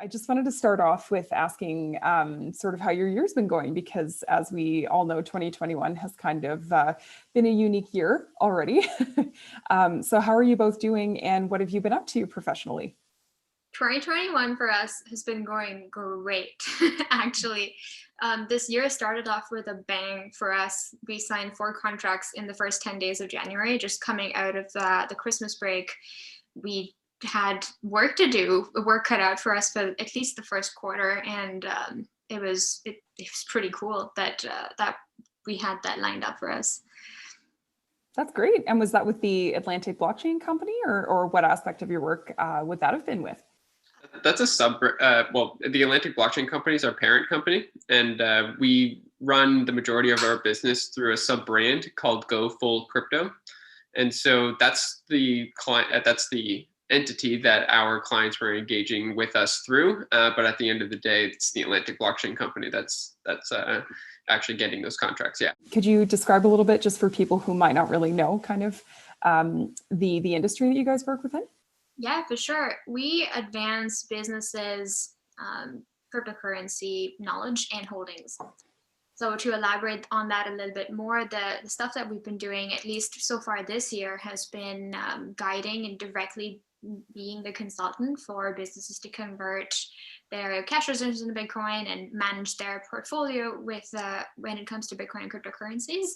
I just wanted to start off with asking sort of how your year's been going, because as we all know, 2021 has kind of been a unique year already. So how are you both doing and what have you been up to professionally? 2021 for us has been going great, actually. This year started off with a bang for us. We signed 4 contracts in the first 10 days of January, just coming out of the Christmas break. We had work to do, work cut out for us for at least the first quarter, and it was pretty cool that that we had that lined up for us. That's great. And was that with the Atlantic Blockchain Company, or what aspect of your work would that have been with? That's a well, the Atlantic Blockchain Company is our parent company, and we run the majority of our business through a sub brand called Go Full Crypto. And so that's the client, that's the entity that our clients were engaging with us through. But at the end of the day, it's the Atlantic Blockchain Company that's actually getting those contracts. Yeah. Could you describe a little bit, just for people who might not really know, kind of the industry that you guys work within? Yeah, for sure. We advance businesses' cryptocurrency knowledge and holdings. So to elaborate on that a little bit more, the stuff that we've been doing, at least so far this year, has been guiding and directly being the consultant for businesses to convert their cash reserves into Bitcoin and manage their portfolio with when it comes to Bitcoin and cryptocurrencies.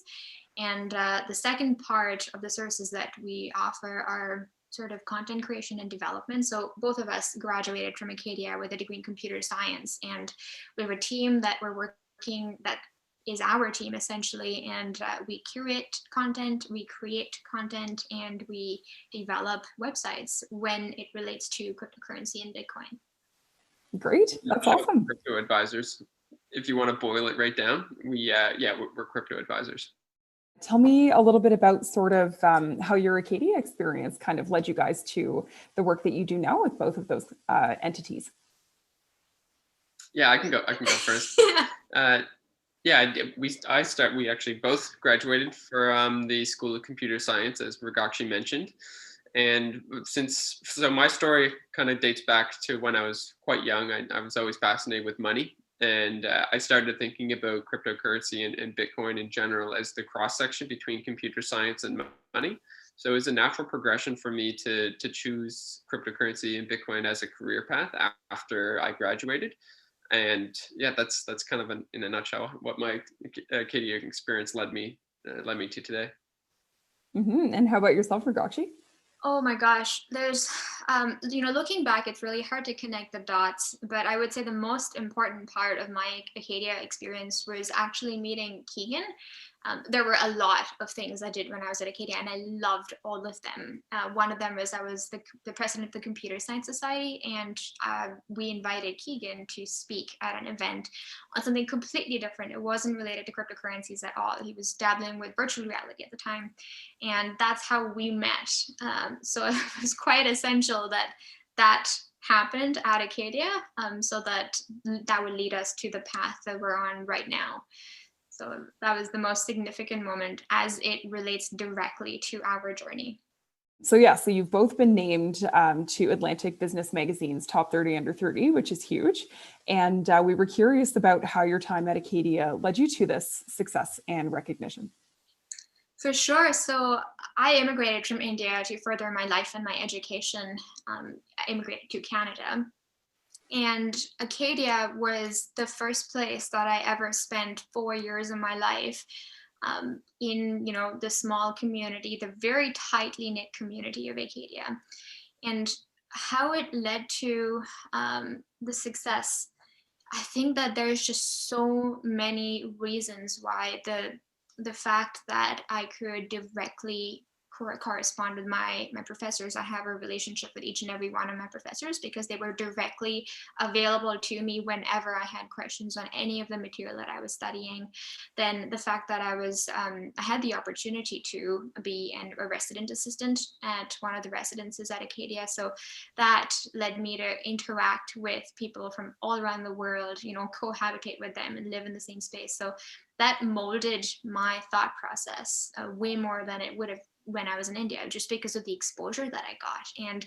And the second part of the services that we offer are sort of content creation and development. So both of us graduated from Acadia with a degree in computer science, and we have a team that we're working, that is our team essentially, and we curate content, we create content, and we develop websites when it relates to cryptocurrency and Bitcoin. Great, that's awesome. Crypto advisors. If you want to boil it right down, we're crypto advisors. Tell me a little bit about sort of how your Acadia experience kind of led you guys to the work that you do now with both of those entities. Yeah, I can go first. We actually both graduated from the School of Computer Science, as Mrugakshee mentioned. And so my story kind of dates back to when I was quite young. I was always fascinated with money. And I started thinking about cryptocurrency and Bitcoin in general as the cross section between computer science and money. So it was a natural progression for me to choose cryptocurrency and Bitcoin as a career path after I graduated. And yeah, that's kind of in a nutshell what my Acadia experience led me to today. Mm-hmm. And how about yourself, Mrugakshee? Oh my gosh, there's, looking back, it's really hard to connect the dots, but I would say the most important part of my Acadia experience was actually meeting Keegan. There were a lot of things I did when I was at Acadia, and I loved all of them. One of them was I was the president of the Computer Science Society, and we invited Keegan to speak at an event on something completely different. It wasn't related to cryptocurrencies at all. He was dabbling with virtual reality at the time, and that's how we met. So it was quite essential that happened at Acadia, so that would lead us to the path that we're on right now. So that was the most significant moment as it relates directly to our journey. So yeah, so you've both been named to Atlantic Business Magazine's Top 30 Under 30, which is huge. And we were curious about how your time at Acadia led you to this success and recognition. For sure. So I immigrated from India to further my life and my education. I immigrated to Canada. And Acadia was the first place that I ever spent 4 years of my life in, the small community, the very tightly knit community of Acadia. And how it led to the success, I think that there's just so many reasons why the fact that I could directly correspond with my professors. I have a relationship with each and every one of my professors because they were directly available to me whenever I had questions on any of the material that I was studying. Then the fact that I had the opportunity to be a resident assistant at one of the residences at Acadia. So that led me to interact with people from all around the world, cohabitate with them and live in the same space. So that molded my thought process way more than it would have when I was in India, just because of the exposure that I got. And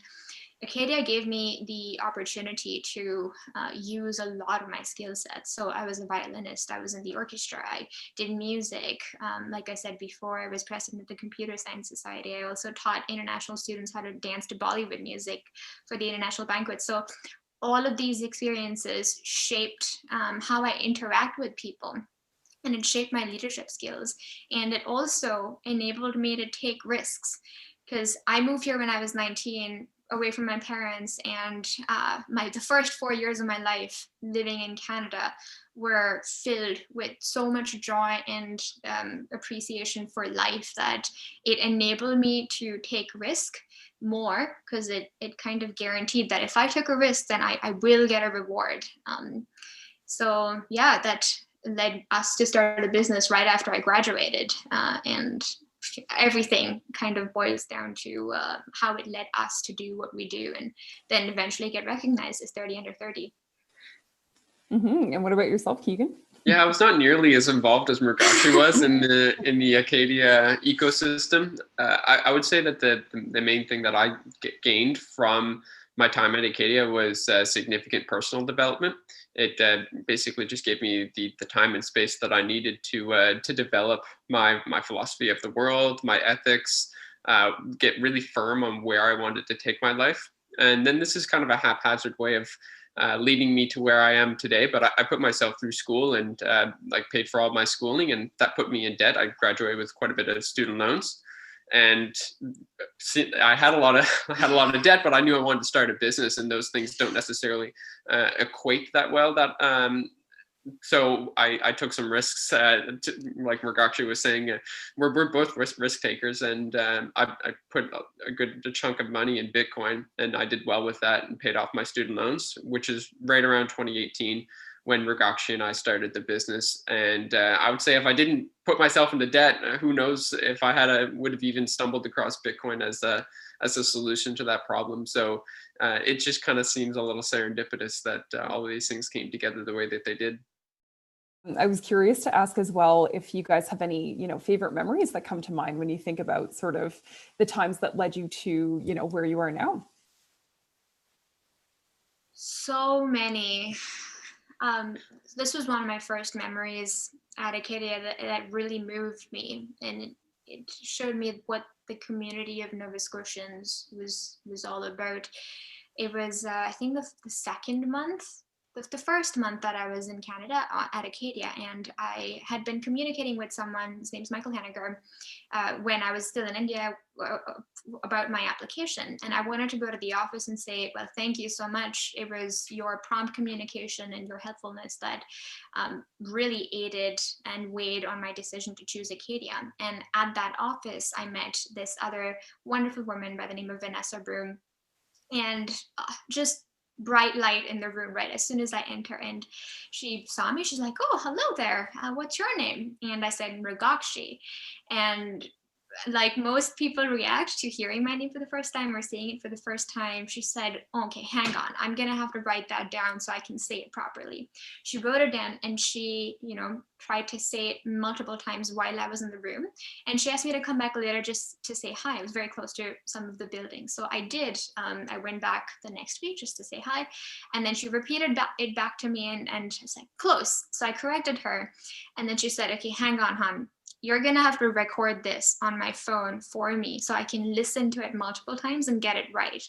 Acadia gave me the opportunity to use a lot of my skill sets. So I was a violinist, I was in the orchestra, I did music. Like I said before, I was president of the Computer Science Society. I also taught international students how to dance to Bollywood music for the international banquets. So all of these experiences shaped how I interact with people. And it shaped my leadership skills. And it also enabled me to take risks, because I moved here when I was 19, away from my parents, and the first 4 years of my life living in Canada were filled with so much joy and appreciation for life that it enabled me to take risk more, because it kind of guaranteed that if I took a risk, then I will get a reward. So yeah, that led us to start a business right after I graduated, and everything kind of boils down to how it led us to do what we do, and then eventually get recognized as 30 under 30. And what about yourself, Keegan? Yeah, I was not nearly as involved as Mrugakshee was in the Acadia ecosystem. I would say that the main thing that I gained from my time at Acadia was significant personal development. It basically just gave me the time and space that I needed to develop my philosophy of the world, my ethics, get really firm on where I wanted to take my life. And then this is kind of a haphazard way of leading me to where I am today. But I put myself through school and paid for all my schooling, and that put me in debt. I graduated with quite a bit of student loans, and I had a lot of debt. But I knew I wanted to start a business, and those things don't necessarily equate that well. So I took some risks, like Mrugakshee was saying, we're both risk takers, and I put a good chunk of money in Bitcoin, and I did well with that and paid off my student loans, which is right around 2018 when Mrugakshee and I started the business. And I would say if I didn't put myself into debt, who knows if I would have even stumbled across Bitcoin as a solution to that problem. So it just kind of seems a little serendipitous that all of these things came together the way that they did. I was curious to ask as well if you guys have any, favorite memories that come to mind when you think about sort of the times that led you to, where you are now. So many. This was one of my first memories at Acadia that really moved me, and it showed me what the community of Nova Scotians was all about. It was, I think, the second month. The first month that I was in Canada at Acadia, and I had been communicating with someone, his name's Michael Henniger, when I was still in India about my application. And I wanted to go to the office and say, well, thank you so much. It was your prompt communication and your helpfulness that really aided and weighed on my decision to choose Acadia. And at that office, I met this other wonderful woman by the name of Vanessa Broom, and just bright light in the room right as soon as I enter. And she saw me, she's like, oh, hello there, what's your name? And I said Mrugakshee. And like most people react to hearing my name for the first time or seeing it for the first time, she said, okay, hang on, I'm gonna have to write that down so I can say it properly. She wrote it down, and she, tried to say it multiple times while I was in the room. And she asked me to come back later just to say hi. I was very close to some of the buildings. So I did. I went back the next week just to say hi. And then she repeated it back to me, and I was like, close. So I corrected her. And then she said, okay, hang on, hon. You're going to have to record this on my phone for me so I can listen to it multiple times and get it right.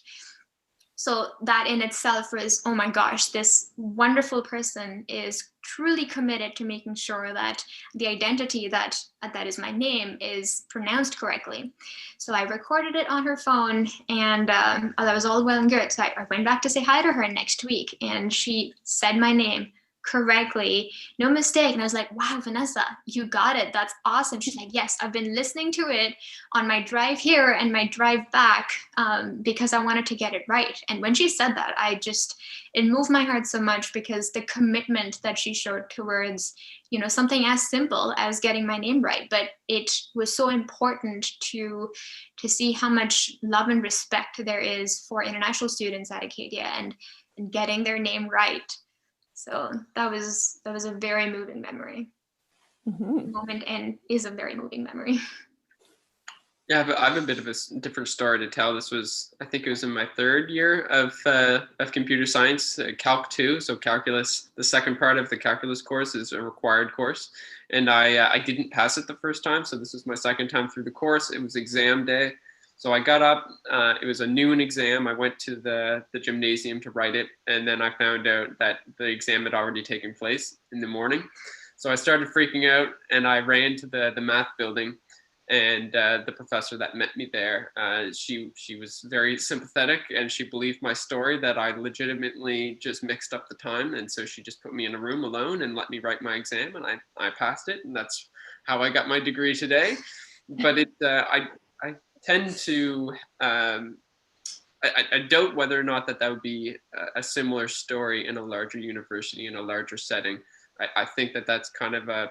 So that in itself was, oh my gosh, this wonderful person is truly committed to making sure that the identity that is my name is pronounced correctly. So I recorded it on her phone, and that was all well and good. So I went back to say hi to her next week, and she said my name correctly, no mistake. And I was like, wow, Vanessa, you got it. That's awesome. She's like, yes, I've been listening to it on my drive here and my drive back because I wanted to get it right. And when she said that, it moved my heart so much, because the commitment that she showed towards, something as simple as getting my name right, but it was so important to see how much love and respect there is for international students at Acadia and getting their name right. So that was a very moving memory. Moment, and is a very moving memory. Yeah, but I have a bit of a different story to tell. This was, I think it was in my third year of computer science, Calc 2. So calculus, the second part of the calculus course is a required course. And I didn't pass it the first time. So this was my second time through the course. It was exam day. So I got up, it was a noon exam. I went to the gymnasium to write it. And then I found out that the exam had already taken place in the morning. So I started freaking out and I ran to the math building, and the professor that met me there, she was very sympathetic, and she believed my story that I legitimately just mixed up the time, and so she just put me in a room alone and let me write my exam, and I passed it, and that's how I got my degree today. But I tend to I doubt whether or not that would be a similar story in a larger university, in a larger setting. I think that that's kind of a,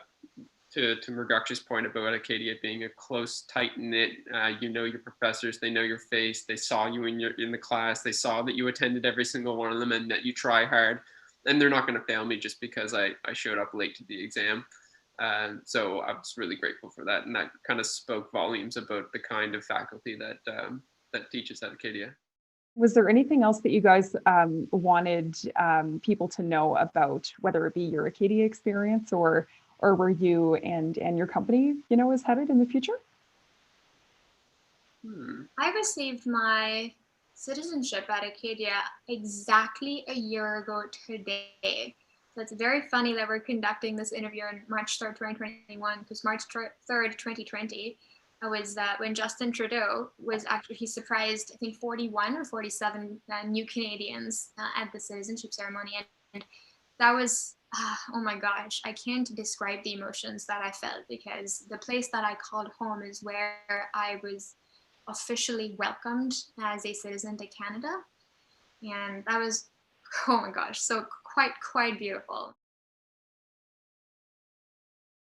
to Mrugakshee's point about Acadia being a close, tight knit, you know your professors, they know your face, they saw you in the class, they saw that you attended every single one of them and that you try hard, and they're not going to fail me just because I showed up late to the exam. So I was really grateful for that, and that kind of spoke volumes about the kind of faculty that that teaches at Acadia. Was there anything else that you guys wanted people to know about, whether it be your Acadia experience or where you and your company, you know, is headed in the future? I received my citizenship at Acadia exactly a year ago today. So it's very funny that we're conducting this interview on March 3rd, 2021, because March 3rd, 2020, was when Justin Trudeau was actually, he surprised, I think, 41 or 47 new Canadians at the citizenship ceremony. And that was, oh my gosh, I can't describe the emotions that I felt, because the place that I called home is where I was officially welcomed as a citizen to Canada. And that was, oh my gosh, so quite beautiful.